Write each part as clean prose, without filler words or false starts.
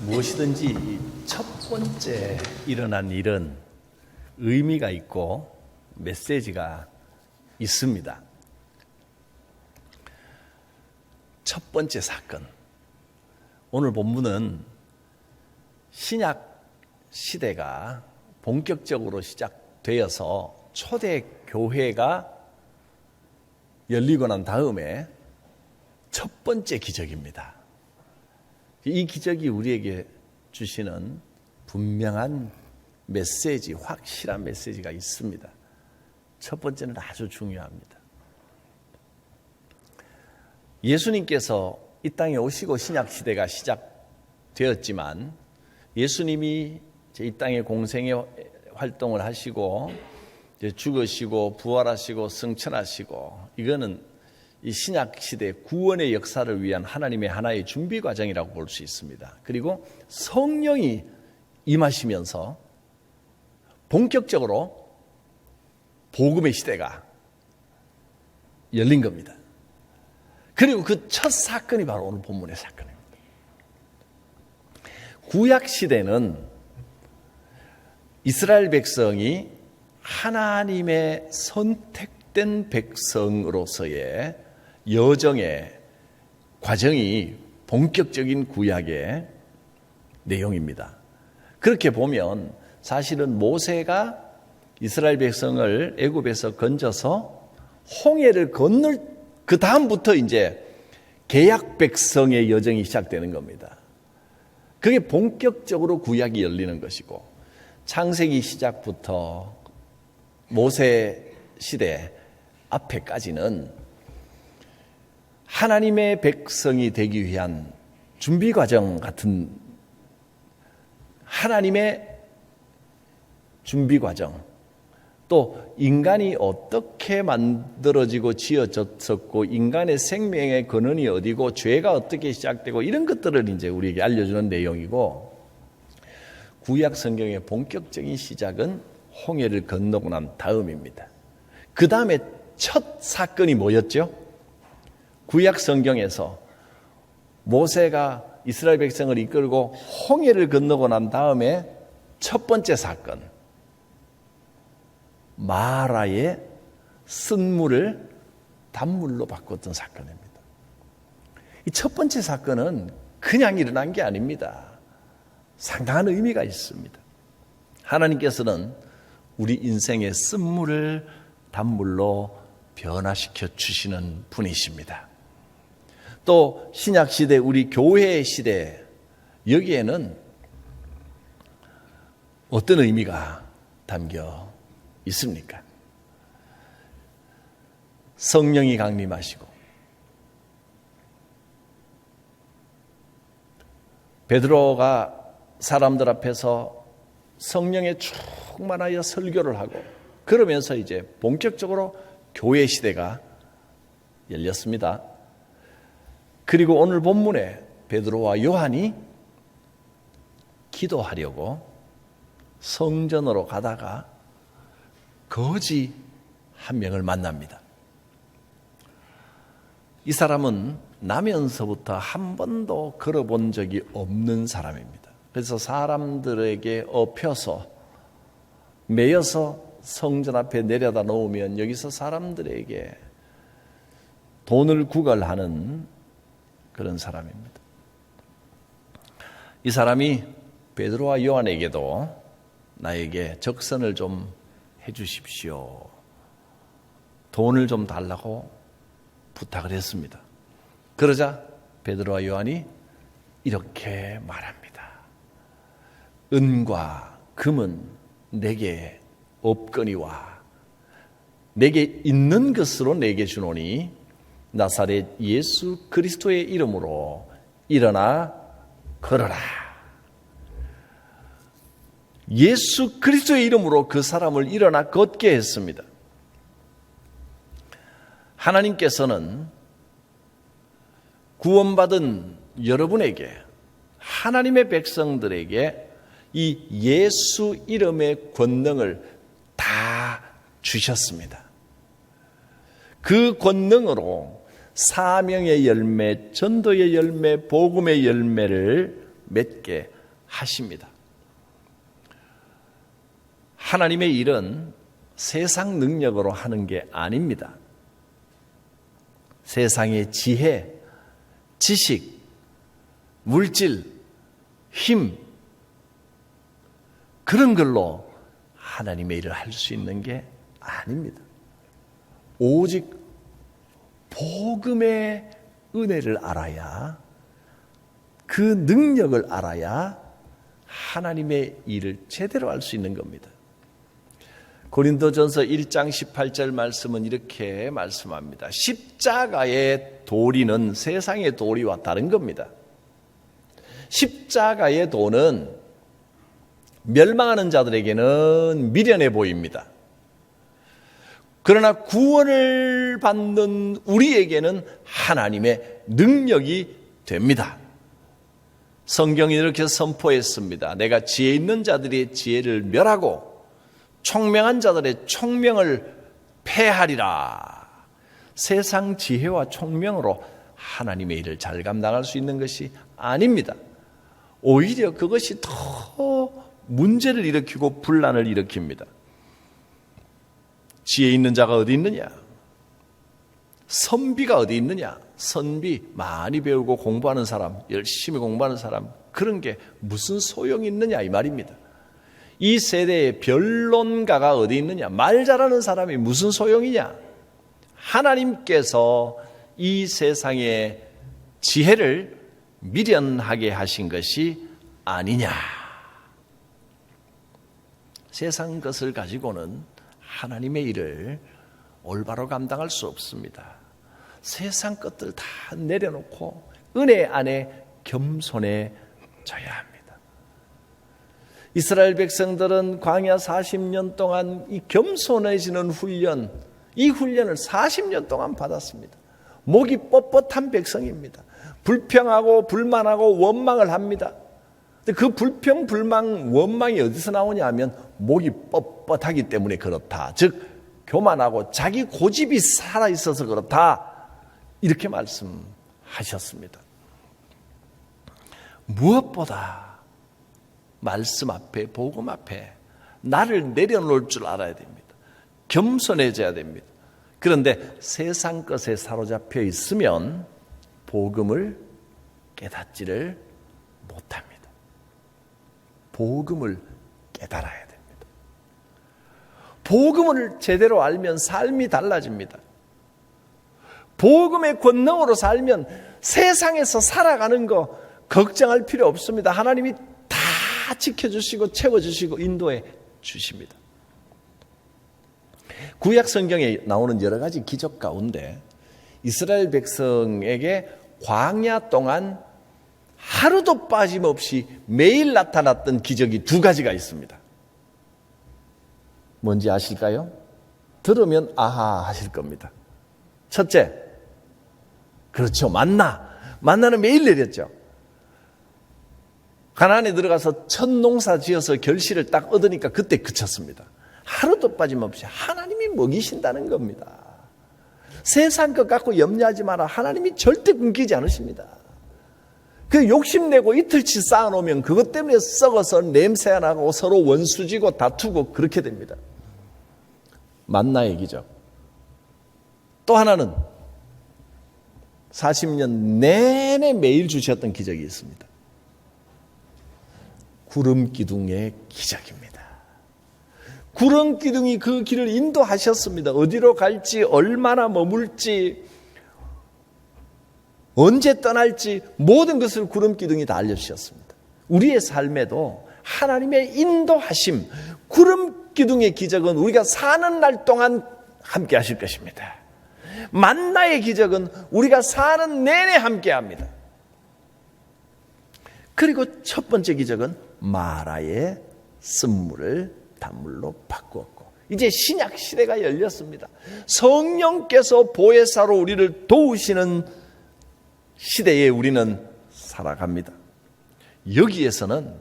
무엇이든지 첫 번째 일어난 일은 의미가 있고 메시지가 있습니다. 첫 번째 사건. 오늘 본문은 신약 시대가 본격적으로 시작되어서 초대 교회가 열리고 난 다음에 첫 번째 기적입니다. 이 기적이 우리에게 주시는 분명한 메시지, 확실한 메시지가 있습니다. 첫 번째는 아주 중요합니다. 예수님께서 이 땅에 오시고 신약 시대가 시작되었지만 예수님이 이 땅에 공생의 활동을 하시고 죽으시고 부활하시고 승천하시고 이거는 이 신약 시대 구원의 역사를 위한 하나님의 하나의 준비 과정이라고 볼 수 있습니다. 그리고 성령이 임하시면서 본격적으로 복음의 시대가 열린 겁니다. 그리고 그 첫 사건이 바로 오늘 본문의 사건입니다. 구약 시대는 이스라엘 백성이 하나님의 선택된 백성으로서의 여정의 과정이 본격적인 구약의 내용입니다. 그렇게 보면 사실은 모세가 이스라엘 백성을 애굽에서 건져서 홍해를 건널 그 다음부터 이제 계약 백성의 여정이 시작되는 겁니다. 그게 본격적으로 구약이 열리는 것이고 창세기 시작부터 모세 시대 앞에까지는 하나님의 백성이 되기 위한 준비 과정 같은 하나님의 준비 과정, 또 인간이 어떻게 만들어지고 지어졌었고 인간의 생명의 근원이 어디고 죄가 어떻게 시작되고 이런 것들을 이제 우리에게 알려주는 내용이고, 구약 성경의 본격적인 시작은 홍해를 건너고 난 다음입니다. 그 다음에 첫 사건이 뭐였죠? 구약 성경에서 모세가 이스라엘 백성을 이끌고 홍해를 건너고 난 다음에 첫 번째 사건, 마라의 쓴물을 단물로 바꿨던 사건입니다. 이 첫 번째 사건은 그냥 일어난 게 아닙니다. 상당한 의미가 있습니다. 하나님께서는 우리 인생의 쓴물을 단물로 변화시켜 주시는 분이십니다. 또 신약시대 우리 교회의 시대, 여기에는 어떤 의미가 담겨 있습니까? 성령이 강림하시고 베드로가 사람들 앞에서 성령에 충만하여 설교를 하고 그러면서 이제 본격적으로 교회 시대가 열렸습니다. 그리고 오늘 본문에 베드로와 요한이 기도하려고 성전으로 가다가 거지 한 명을 만납니다. 이 사람은 나면서부터 한 번도 걸어본 적이 없는 사람입니다. 그래서 사람들에게 엎혀서 매여서 성전 앞에 내려다 놓으면 여기서 사람들에게 돈을 구걸하는 그런 사람입니다. 이 사람이 베드로와 요한에게도 나에게 적선을 좀 해주십시오, 돈을 좀 달라고 부탁을 했습니다. 그러자 베드로와 요한이 이렇게 말합니다. 은과 금은 내게 없거니와 내게 있는 것으로 내게 주노니 나사렛 예수 그리스도의 이름으로 일어나 걸어라. 예수 그리스도의 이름으로 그 사람을 일어나 걷게 했습니다. 하나님께서는 구원받은 여러분에게, 하나님의 백성들에게 이 예수 이름의 권능을 다 주셨습니다. 그 권능으로 사명의 열매, 전도의 열매, 복음의 열매를 맺게 하십니다. 하나님의 일은 세상 능력으로 하는 게 아닙니다. 세상의 지혜, 지식, 물질, 힘, 그런 걸로 하나님의 일을 할 수 있는 게 아닙니다. 오직 복음의 은혜를 알아야, 그 능력을 알아야 하나님의 일을 제대로 할 수 있는 겁니다. 고린도전서 1장 18절 말씀은 이렇게 말씀합니다. 십자가의 도리는 세상의 도리와 다른 겁니다. 십자가의 도는 멸망하는 자들에게는 미련해 보입니다. 그러나 구원을 받는 우리에게는 하나님의 능력이 됩니다. 성경이 이렇게 선포했습니다. 내가 지혜 있는 자들의 지혜를 멸하고 총명한 자들의 총명을 폐하리라. 세상 지혜와 총명으로 하나님의 일을 잘 감당할 수 있는 것이 아닙니다. 오히려 그것이 더 문제를 일으키고 분란을 일으킵니다. 지혜 있는 자가 어디 있느냐? 선비가 어디 있느냐? 선비, 많이 배우고 공부하는 사람, 열심히 공부하는 사람, 그런 게 무슨 소용이 있느냐 이 말입니다. 이 세대의 변론가가 어디 있느냐? 말 잘하는 사람이 무슨 소용이냐? 하나님께서 이 세상의 지혜를 미련하게 하신 것이 아니냐? 세상 것을 가지고는 하나님의 일을 올바로 감당할 수 없습니다. 세상 것들 다 내려놓고 은혜 안에 겸손해져야 합니다. 이스라엘 백성들은 광야 40년 동안 이 겸손해지는 훈련, 이 훈련을 40년 동안 받았습니다. 목이 뻣뻣한 백성입니다. 불평하고 불만하고 원망을 합니다. 근데 그 불평, 불만, 원망이 어디서 나오냐 하면 목이 뻣뻣하기 때문에 그렇다. 즉 교만하고 자기 고집이 살아있어서 그렇다. 이렇게 말씀하셨습니다. 무엇보다 말씀 앞에, 복음 앞에 나를 내려놓을 줄 알아야 됩니다. 겸손해져야 됩니다. 그런데 세상 것에 사로잡혀 있으면 복음을 깨닫지를 못합니다. 복음을 깨달아야 됩니다. 복음을 제대로 알면 삶이 달라집니다. 복음의 권능으로 살면 세상에서 살아가는 거 걱정할 필요 없습니다. 하나님이 다 지켜주시고 채워주시고 인도해 주십니다. 구약 성경에 나오는 여러 가지 기적 가운데 이스라엘 백성에게 광야 동안 하루도 빠짐없이 매일 나타났던 기적이 두 가지가 있습니다. 뭔지 아실까요? 들으면 아하 하실 겁니다. 첫째, 그렇죠. 만나는 매일 내렸죠. 가나안에 들어가서 첫 농사 지어서 결실을 딱 얻으니까 그때 그쳤습니다. 하루도 빠짐없이 하나님이 먹이신다는 겁니다. 세상 것 갖고 염려하지 마라. 하나님이 절대 굶기지 않으십니다. 그 욕심내고 이틀치 쌓아놓으면 그것 때문에 썩어서 냄새가 나고 서로 원수지고 다투고 그렇게 됩니다. 만나의 기적. 또 하나는 40년 내내 매일 주셨던 기적이 있습니다. 구름 기둥의 기적입니다. 구름 기둥이 그 길을 인도하셨습니다. 어디로 갈지, 얼마나 머물지, 언제 떠날지 모든 것을 구름 기둥이 다 알려주셨습니다. 우리의 삶에도 하나님의 인도하심, 구름 기둥의 기적은 우리가 사는 날 동안 함께 하실 것입니다. 만나의 기적은 우리가 사는 내내 함께 합니다. 그리고 첫 번째 기적은 마라의 쓴물을 단물로 바꾸었고, 이제 신약 시대가 열렸습니다. 성령께서 보혜사로 우리를 도우시는 시대에 우리는 살아갑니다. 여기에서는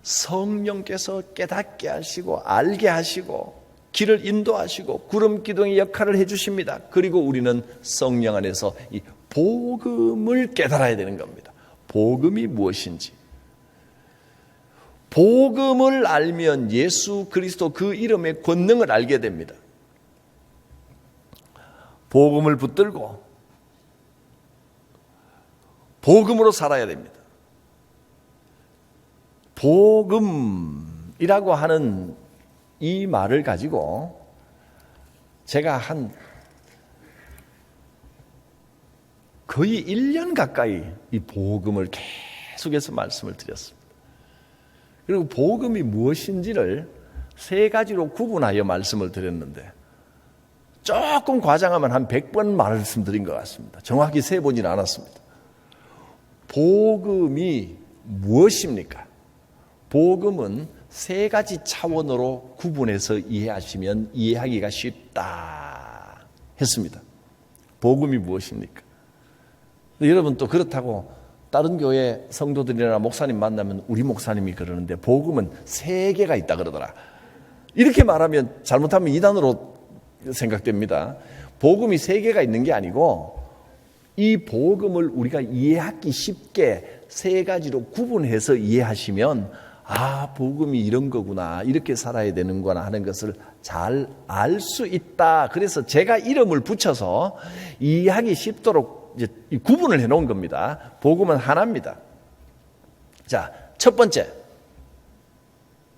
성령께서 깨닫게 하시고 알게 하시고 길을 인도하시고 구름 기둥의 역할을 해주십니다. 그리고 우리는 성령 안에서 이 복음을 깨달아야 되는 겁니다. 복음이 무엇인지, 복음을 알면 예수 그리스도 그 이름의 권능을 알게 됩니다. 복음을 붙들고 복음으로 살아야 됩니다. 복음이라고 하는 이 말을 가지고 제가 거의 1년 가까이 이 복음을 계속해서 말씀을 드렸습니다. 그리고 복음이 무엇인지를 3가지로 구분하여 말씀을 드렸는데 조금 과장하면 한 100번 말씀드린 것 같습니다. 정확히 세보지는 않았습니다. 복음이 무엇입니까? 복음은 3가지 차원으로 구분해서 이해하시면 이해하기가 쉽다 했습니다. 복음이 무엇입니까? 여러분 또 그렇다고 다른 교회 성도들이나 목사님 만나면 우리 목사님이 그러는데 복음은 3개가 있다 그러더라. 이렇게 말하면 잘못하면 이단으로 생각됩니다. 복음이 3개가 있는 게 아니고 이 복음을 우리가 이해하기 쉽게 3가지로 구분해서 이해하시면 복음이 이런 거구나, 이렇게 살아야 되는구나 하는 것을 잘 알 수 있다. 그래서 제가 이름을 붙여서 이해하기 쉽도록 이제 구분을 해놓은 겁니다. 복음은 하나입니다. 자, 첫 번째,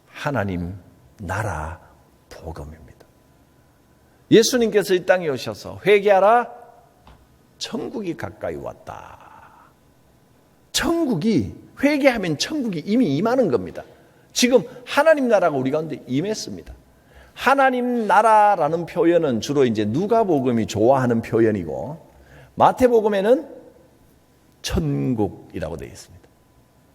하나님 나라 복음입니다. 예수님께서 이 땅에 오셔서 회개하라, 천국이 가까이 왔다. 천국이, 회개하면 천국이 이미 임하는 겁니다. 지금 하나님 나라가 우리 가운데 임했습니다. 하나님 나라라는 표현은 주로 이제 누가복음이 좋아하는 표현이고 마태복음에는 천국이라고 되어 있습니다.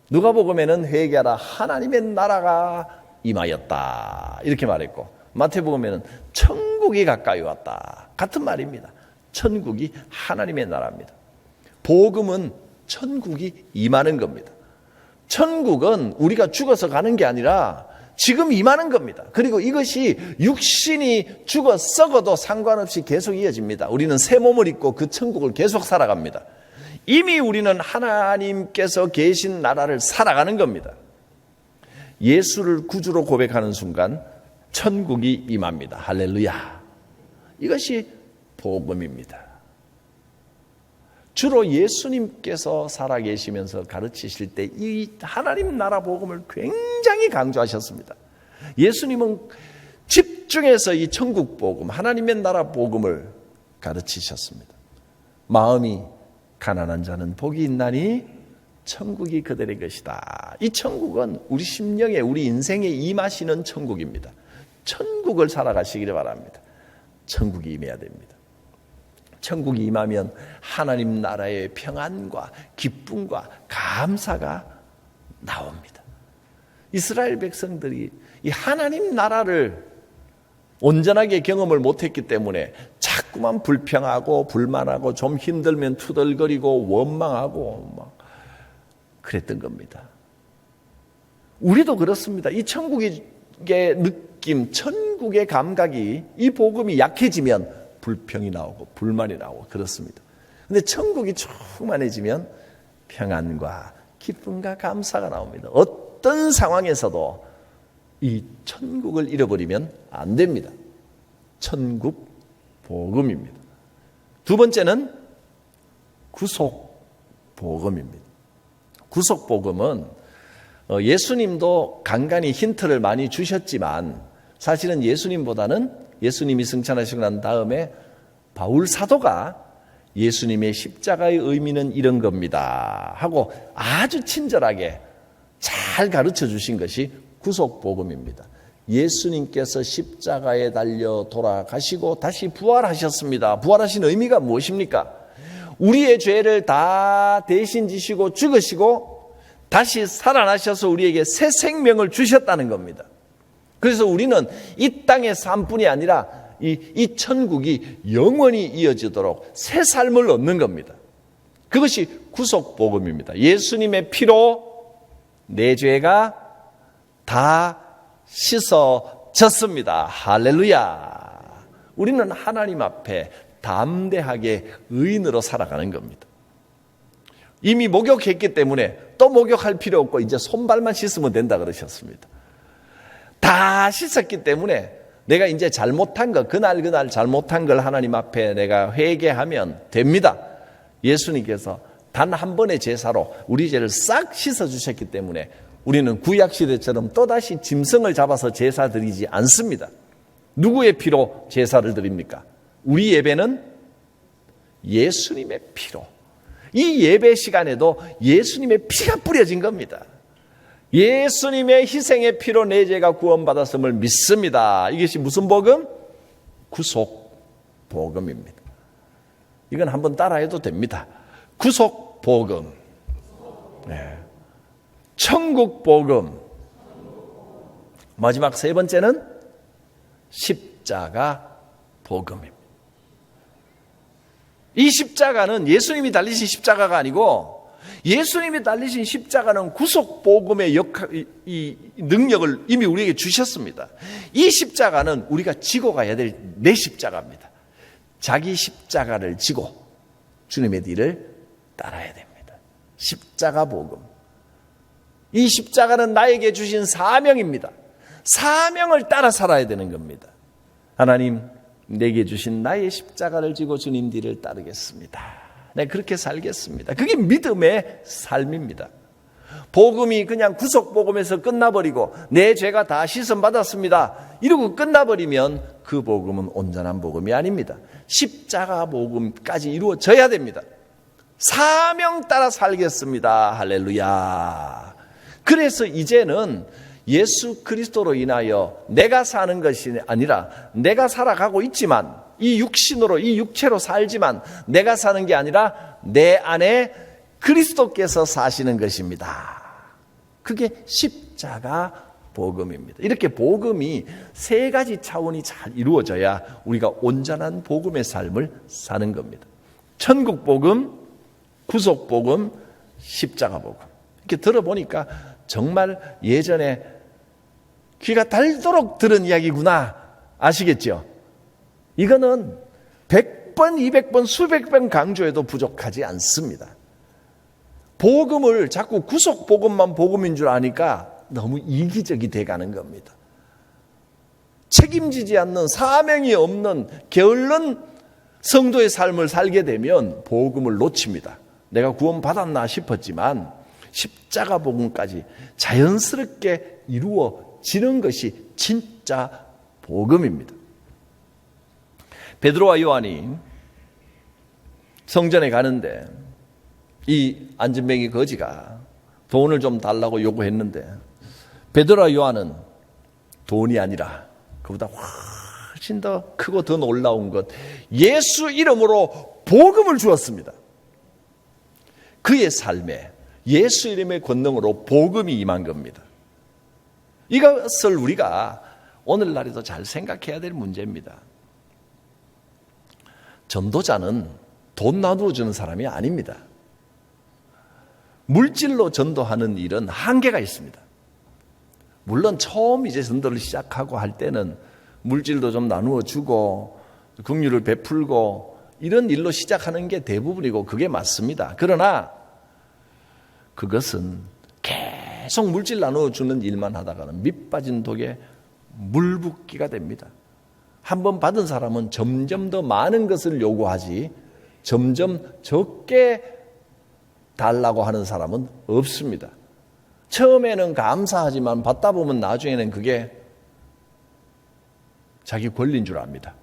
누가복음에는 회개하라, 하나님의 나라가 임하였다 이렇게 말했고 마태복음에는 천국이 가까이 왔다 같은 말입니다. 천국이 하나님의 나라입니다. 복음은 천국이 임하는 겁니다. 천국은 우리가 죽어서 가는 게 아니라 지금 임하는 겁니다. 그리고 이것이 육신이 죽어 썩어도 상관없이 계속 이어집니다. 우리는 새 몸을 입고 그 천국을 계속 살아갑니다. 이미 우리는 하나님께서 계신 나라를 살아가는 겁니다. 예수를 구주로 고백하는 순간 천국이 임합니다. 할렐루야. 이것이 복음입니다. 주로 예수님께서 살아계시면서 가르치실 때 이 하나님 나라 복음을 굉장히 강조하셨습니다. 예수님은 집중해서 이 천국 복음, 하나님의 나라 복음을 가르치셨습니다. 마음이 가난한 자는 복이 있나니 천국이 그들의 것이다. 이 천국은 우리 심령에, 우리 인생에 임하시는 천국입니다. 천국을 살아가시기를 바랍니다. 천국이 임해야 됩니다. 천국이 임하면 하나님 나라의 평안과 기쁨과 감사가 나옵니다. 이스라엘 백성들이 이 하나님 나라를 온전하게 경험을 못했기 때문에 자꾸만 불평하고 불만하고 좀 힘들면 투덜거리고 원망하고 막 그랬던 겁니다. 우리도 그렇습니다. 이 천국의 느낌, 천국의 감각이 이 복음이 약해지면 불평이 나오고 불만이 나오고 그렇습니다. 그런데 천국이 충만해지면 평안과 기쁨과 감사가 나옵니다. 어떤 상황에서도 이 천국을 잃어버리면 안 됩니다. 천국 복음입니다. 두 번째는 구속 복음입니다. 구속 복음은 예수님도 간간히 힌트를 많이 주셨지만 사실은 예수님이 승천하시고 난 다음에 바울 사도가 예수님의 십자가의 의미는 이런 겁니다 하고 아주 친절하게 잘 가르쳐 주신 것이 구속복음입니다. 예수님께서 십자가에 달려 돌아가시고 다시 부활하셨습니다. 부활하신 의미가 무엇입니까? 우리의 죄를 다 대신 지시고 죽으시고 다시 살아나셔서 우리에게 새 생명을 주셨다는 겁니다. 그래서 우리는 이 땅의 삶뿐이 아니라 이 천국이 영원히 이어지도록 새 삶을 얻는 겁니다. 그것이 구속복음입니다. 예수님의 피로 내 죄가 다 씻어졌습니다. 할렐루야. 우리는 하나님 앞에 담대하게 의인으로 살아가는 겁니다. 이미 목욕했기 때문에 또 목욕할 필요 없고 이제 손발만 씻으면 된다 그러셨습니다. 다 씻었기 때문에 내가 이제 잘못한 거, 그날 잘못한 걸 하나님 앞에 내가 회개하면 됩니다. 예수님께서 단 한 번의 제사로 우리 죄를 싹 씻어주셨기 때문에 우리는 구약시대처럼 또다시 짐승을 잡아서 제사 드리지 않습니다. 누구의 피로 제사를 드립니까? 우리 예배는 예수님의 피로. 이 예배 시간에도 예수님의 피가 뿌려진 겁니다. 예수님의 희생의 피로 내 죄가 구원받았음을 믿습니다. 이것이 무슨 복음? 구속 복음입니다. 이건 한번 따라해도 됩니다. 구속 복음, 네. 천국 복음, 마지막 세 번째는 십자가 복음입니다. 이 십자가는 예수님이 달리신 십자가가 아니고 예수님이 달리신 십자가는 구속 복음의 이 능력을 이미 우리에게 주셨습니다. 이 십자가는 우리가 지고 가야 될 내 십자가입니다. 자기 십자가를 지고 주님의 뒤를 따라야 됩니다. 십자가 복음. 이 십자가는 나에게 주신 사명입니다. 사명을 따라 살아야 되는 겁니다. 하나님, 내게 주신 나의 십자가를 지고 주님 뒤를 따르겠습니다. 네, 그렇게 살겠습니다. 그게 믿음의 삶입니다. 복음이 그냥 구속 복음에서 끝나버리고 내 죄가 다 씻음 받았습니다 이러고 끝나버리면 그 복음은 온전한 복음이 아닙니다. 십자가 복음까지 이루어져야 됩니다. 사명 따라 살겠습니다. 할렐루야. 그래서 이제는 예수 그리스도로 인하여 내가 사는 것이 아니라 내가 살아가고 있지만 이 육신으로 이 육체로 살지만 내가 사는 게 아니라 내 안에 그리스도께서 사시는 것입니다. 그게 십자가 복음입니다. 이렇게 복음이 세 가지 차원이 잘 이루어져야 우리가 온전한 복음의 삶을 사는 겁니다. 천국 복음, 구속 복음, 십자가 복음. 이렇게 들어보니까 정말 예전에 귀가 닳도록 들은 이야기구나 아시겠죠? 이거는 100번, 200번, 수백 번 강조해도 부족하지 않습니다. 복음을 자꾸 구속 복음만 복음인 줄 아니까 너무 이기적이 돼가는 겁니다. 책임지지 않는 사명이 없는 게을른 성도의 삶을 살게 되면 복음을 놓칩니다. 내가 구원받았나 싶었지만 십자가 복음까지 자연스럽게 이루어지는 것이 진짜 복음입니다. 베드로와 요한이 성전에 가는데 이 안진뱅이 거지가 돈을 좀 달라고 요구했는데 베드로와 요한은 돈이 아니라 그보다 훨씬 더 크고 더 놀라운 것, 예수 이름으로 복음을 주었습니다. 그의 삶에 예수 이름의 권능으로 복음이 임한 겁니다. 이것을 우리가 오늘날에도 잘 생각해야 될 문제입니다. 전도자는 돈 나누어 주는 사람이 아닙니다. 물질로 전도하는 일은 한계가 있습니다. 물론 처음 이제 전도를 시작하고 할 때는 물질도 좀 나누어 주고 긍휼을 베풀고 이런 일로 시작하는 게 대부분이고 그게 맞습니다. 그러나 그것은 계속 물질 나누어 주는 일만 하다가는 밑 빠진 독에 물 붓기가 됩니다. 한번 받은 사람은 점점 더 많은 것을 요구하지 점점 적게 달라고 하는 사람은 없습니다. 처음에는 감사하지만 받다 보면 나중에는 그게 자기 권리인 줄 압니다.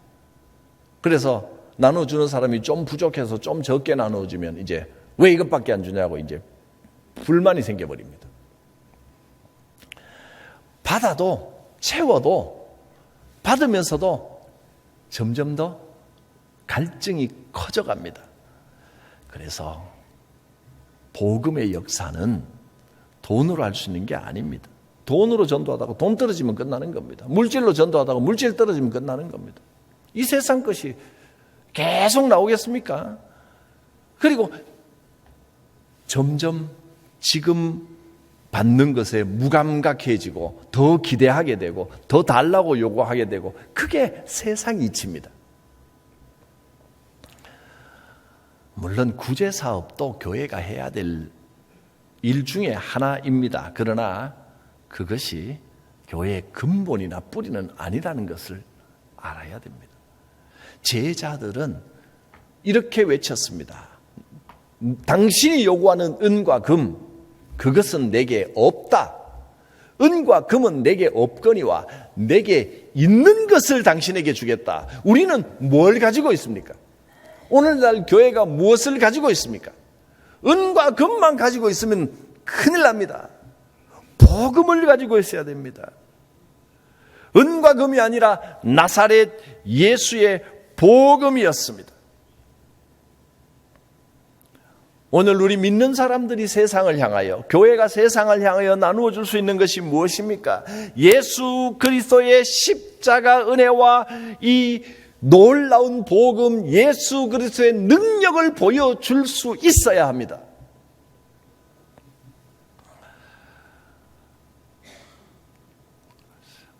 그래서 나눠주는 사람이 좀 부족해서 좀 적게 나눠주면 이제 왜 이것밖에 안 주냐고 이제 불만이 생겨버립니다. 받아도 채워도 받으면서도 점점 더 갈증이 커져갑니다. 그래서 복음의 역사는 돈으로 할 수 있는 게 아닙니다. 돈으로 전도하다가 돈 떨어지면 끝나는 겁니다. 물질로 전도하다가 물질 떨어지면 끝나는 겁니다. 이 세상 것이 계속 나오겠습니까? 그리고 점점 지금 받는 것에 무감각해지고 더 기대하게 되고 더 달라고 요구하게 되고 그게 세상 이치입니다. 물론 구제사업도 교회가 해야 될 일 중에 하나입니다. 그러나 그것이 교회의 근본이나 뿌리는 아니라는 것을 알아야 됩니다. 제자들은 이렇게 외쳤습니다. 당신이 요구하는 은과 금, 그것은 내게 없다. 은과 금은 내게 없거니와 내게 있는 것을 당신에게 주겠다. 우리는 뭘 가지고 있습니까? 오늘날 교회가 무엇을 가지고 있습니까? 은과 금만 가지고 있으면 큰일 납니다. 복음을 가지고 있어야 됩니다. 은과 금이 아니라 나사렛 예수의 복음이었습니다. 오늘 우리 믿는 사람들이 세상을 향하여, 교회가 세상을 향하여 나누어 줄 수 있는 것이 무엇입니까? 예수 그리스도의 십자가 은혜와 이 놀라운 복음, 예수 그리스도의 능력을 보여줄 수 있어야 합니다.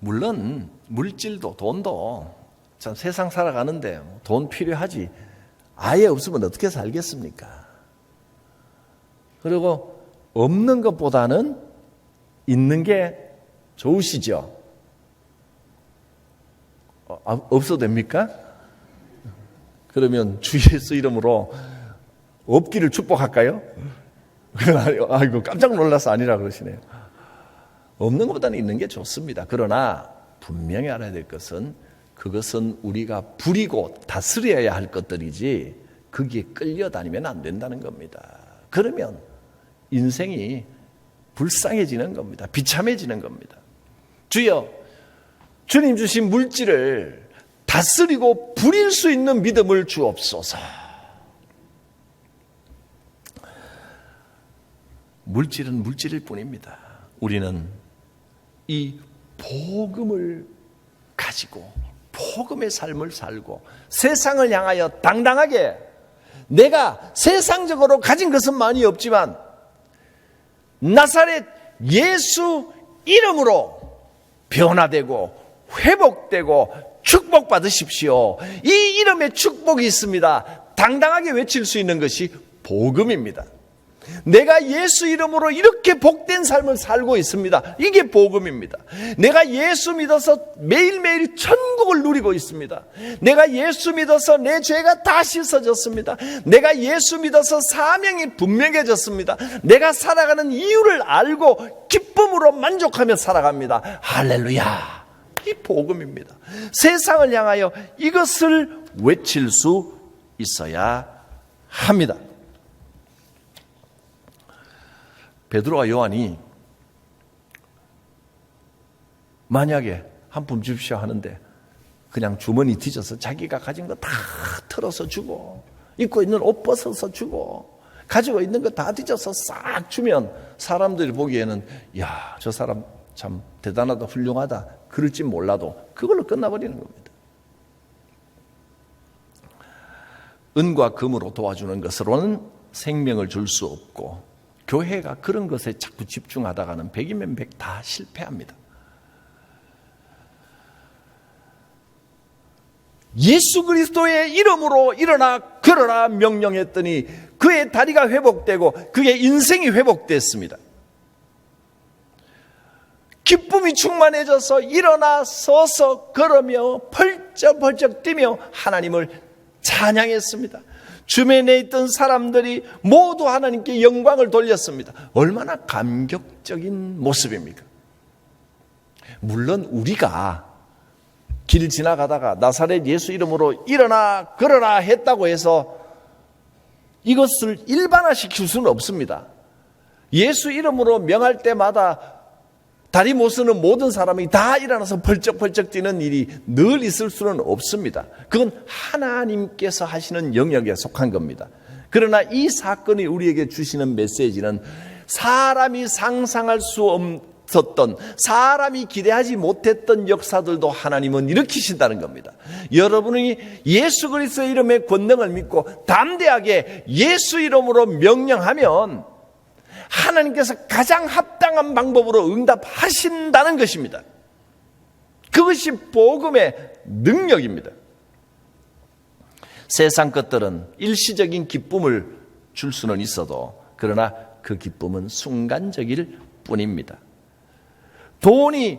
물론 물질도 돈도 참 세상 살아가는데 돈 필요하지, 아예 없으면 어떻게 살겠습니까? 그리고 없는 것보다는 있는 게 좋으시죠? 없어도 됩니까? 그러면 주 예수 이름으로 없기를 축복할까요? 아이고 깜짝 놀라서 아니라 그러시네요. 없는 것보다는 있는 게 좋습니다. 그러나 분명히 알아야 될 것은 그것은 우리가 부리고 다스려야 할 것들이지 거기에 끌려다니면 안 된다는 겁니다. 그러면 인생이 불쌍해지는 겁니다. 비참해지는 겁니다. 주여, 주님 주신 물질을 다스리고 부릴 수 있는 믿음을 주옵소서. 물질은 물질일 뿐입니다. 우리는 이 복음을 가지고 복음의 삶을 살고 세상을 향하여 당당하게, 내가 세상적으로 가진 것은 많이 없지만 나사렛 예수 이름으로 변화되고 회복되고 축복받으십시오. 이 이름에 축복이 있습니다. 당당하게 외칠 수 있는 것이 복음입니다. 내가 예수 이름으로 이렇게 복된 삶을 살고 있습니다. 이게 복음입니다. 내가 예수 믿어서 매일매일 천국을 누리고 있습니다. 내가 예수 믿어서 내 죄가 다 씻어졌습니다. 내가 예수 믿어서 사명이 분명해졌습니다. 내가 살아가는 이유를 알고 기쁨으로 만족하며 살아갑니다. 할렐루야! 이 복음입니다. 세상을 향하여 이것을 외칠 수 있어야 합니다. 베드로와 요한이 만약에 한 푼 주십시오 하는데 그냥 주머니 뒤져서 자기가 가진 거 다 털어서 주고, 입고 있는 옷 벗어서 주고, 가지고 있는 거 다 뒤져서 싹 주면 사람들이 보기에는 야, 저 사람 참 대단하다, 훌륭하다 그럴지 몰라도 그걸로 끝나버리는 겁니다. 은과 금으로 도와주는 것으로는 생명을 줄 수 없고, 교회가 그런 것에 자꾸 집중하다가는 백이면 백 다 실패합니다. 예수 그리스도의 이름으로 일어나 걸어라 명령했더니 그의 다리가 회복되고 그의 인생이 회복됐습니다. 기쁨이 충만해져서 일어나 서서 걸으며 펄쩍펄쩍 뛰며 하나님을 찬양했습니다. 주변에 있던 사람들이 모두 하나님께 영광을 돌렸습니다. 얼마나 감격적인 모습입니까? 물론 우리가 길 지나가다가 나사렛 예수 이름으로 일어나 걸어라 했다고 해서 이것을 일반화시킬 수는 없습니다. 예수 이름으로 명할 때마다 다리 못 쓰는 모든 사람이 다 일어나서 벌쩍벌쩍 뛰는 일이 늘 있을 수는 없습니다. 그건 하나님께서 하시는 영역에 속한 겁니다. 그러나 이 사건이 우리에게 주시는 메시지는 사람이 상상할 수 없었던, 사람이 기대하지 못했던 역사들도 하나님은 일으키신다는 겁니다. 여러분이 예수 그리스도의 이름의 권능을 믿고 담대하게 예수 이름으로 명령하면 하나님께서 가장 합당한 방법으로 응답하신다는 것입니다. 그것이 복음의 능력입니다. 세상 것들은 일시적인 기쁨을 줄 수는 있어도, 그러나 그 기쁨은 순간적일 뿐입니다. 돈이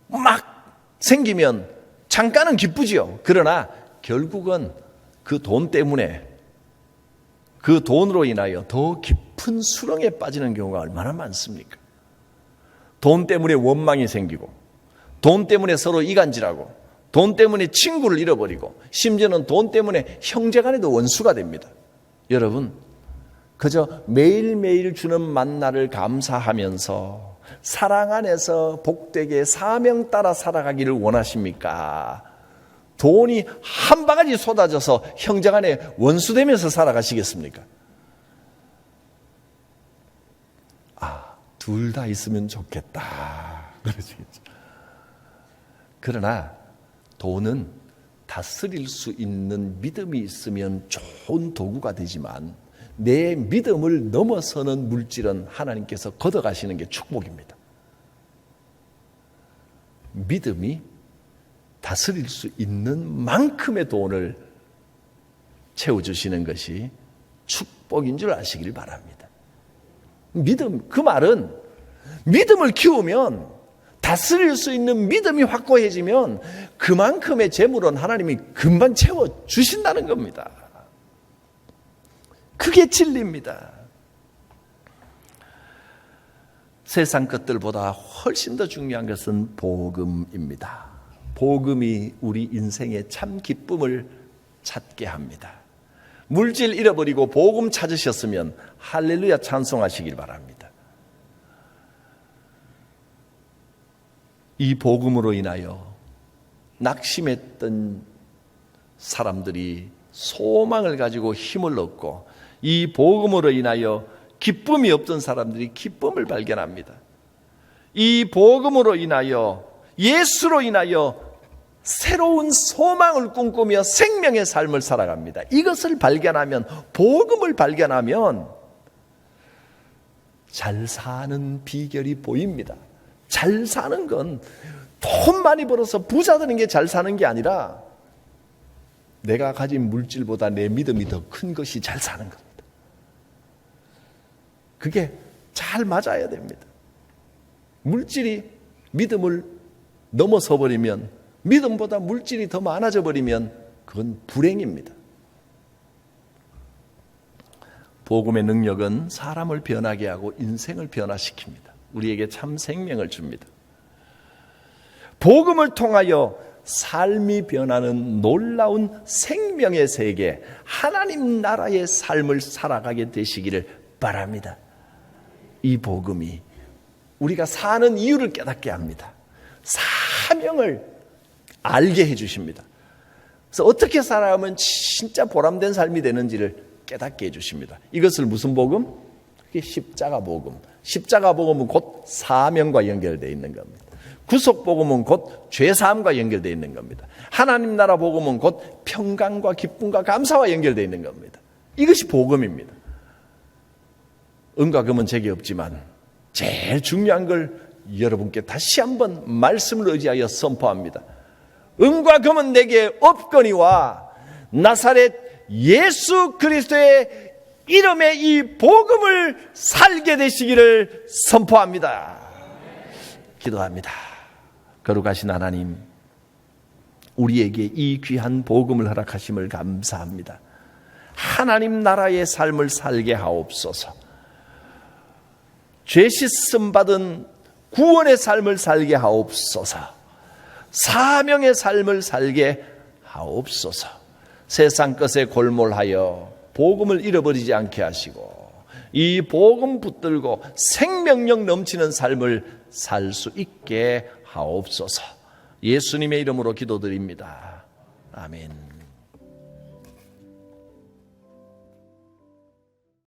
막 생기면 잠깐은 기쁘지요. 그러나 결국은 그 돈 때문에, 그 돈으로 인하여 더 깊은 수렁에 빠지는 경우가 얼마나 많습니까? 돈 때문에 원망이 생기고, 돈 때문에 서로 이간질하고, 돈 때문에 친구를 잃어버리고, 심지어는 돈 때문에 형제간에도 원수가 됩니다. 여러분, 그저 매일매일 주는 만나를 감사하면서 사랑 안에서 복되게 사명 따라 살아가기를 원하십니까? 돈이 한 바가지 쏟아져서 형제간에 원수되면서 살아가시겠습니까? 둘 다 있으면 좋겠다 그러시겠죠. 그러나 돈은 다스릴 수 있는 믿음이 있으면 좋은 도구가 되지만 내 믿음을 넘어서는 물질은 하나님께서 걷어가시는 게 축복입니다. 믿음이 다스릴 수 있는 만큼의 돈을 채워주시는 것이 축복인 줄 아시길 바랍니다. 믿음, 그 말은 믿음을 키우면, 다스릴 수 있는 믿음이 확고해지면 그만큼의 재물은 하나님이 금방 채워주신다는 겁니다. 그게 진리입니다. 세상 것들보다 훨씬 더 중요한 것은 복음입니다. 복음이 우리 인생의 참 기쁨을 찾게 합니다. 물질 잃어버리고 복음 찾으셨으면 할렐루야 찬송하시길 바랍니다. 이 복음으로 인하여 낙심했던 사람들이 소망을 가지고 힘을 얻고, 이 복음으로 인하여 기쁨이 없던 사람들이 기쁨을 발견합니다. 이 복음으로 인하여, 예수로 인하여 새로운 소망을 꿈꾸며 생명의 삶을 살아갑니다. 이것을 발견하면, 복음을 발견하면 잘 사는 비결이 보입니다. 잘 사는 건 돈 많이 벌어서 부자 되는 게 잘 사는 게 아니라 내가 가진 물질보다 내 믿음이 더 큰 것이 잘 사는 겁니다. 그게 잘 맞아야 됩니다. 물질이 믿음을 넘어서 버리면, 믿음보다 물질이 더 많아져 버리면 그건 불행입니다. 복음의 능력은 사람을 변하게 하고 인생을 변화시킵니다. 우리에게 참 생명을 줍니다. 복음을 통하여 삶이 변하는 놀라운 생명의 세계, 하나님 나라의 삶을 살아가게 되시기를 바랍니다. 이 복음이 우리가 사는 이유를 깨닫게 합니다. 사명을 알게 해주십니다. 그래서 어떻게 살아가면 진짜 보람된 삶이 되는지를 깨닫게 해주십니다. 이것을 무슨 복음? 그게 십자가 복음. 십자가 복음은 곧 사명과 연결되어 있는 겁니다. 구속 복음은 곧 죄사함과 연결되어 있는 겁니다. 하나님 나라 복음은 곧 평강과 기쁨과 감사와 연결되어 있는 겁니다. 이것이 복음입니다. 은과 금은 제게 없지만 제일 중요한 걸 여러분께 다시 한번 말씀을 의지하여 선포합니다. 은과 금은 내게 없거니와 나사렛 예수 그리스도의 이름의 이 복음을 살게 되시기를 선포합니다. 기도합니다. 거룩하신 하나님, 우리에게 이 귀한 복음을 허락하심을 감사합니다. 하나님 나라의 삶을 살게 하옵소서. 죄 씻음 받은 구원의 삶을 살게 하옵소서. 사명의 삶을 살게 하옵소서. 세상 것에 골몰하여 복음을 잃어버리지 않게 하시고, 이 복음 붙들고 생명력 넘치는 삶을 살 수 있게 하옵소서. 예수님의 이름으로 기도드립니다. 아멘.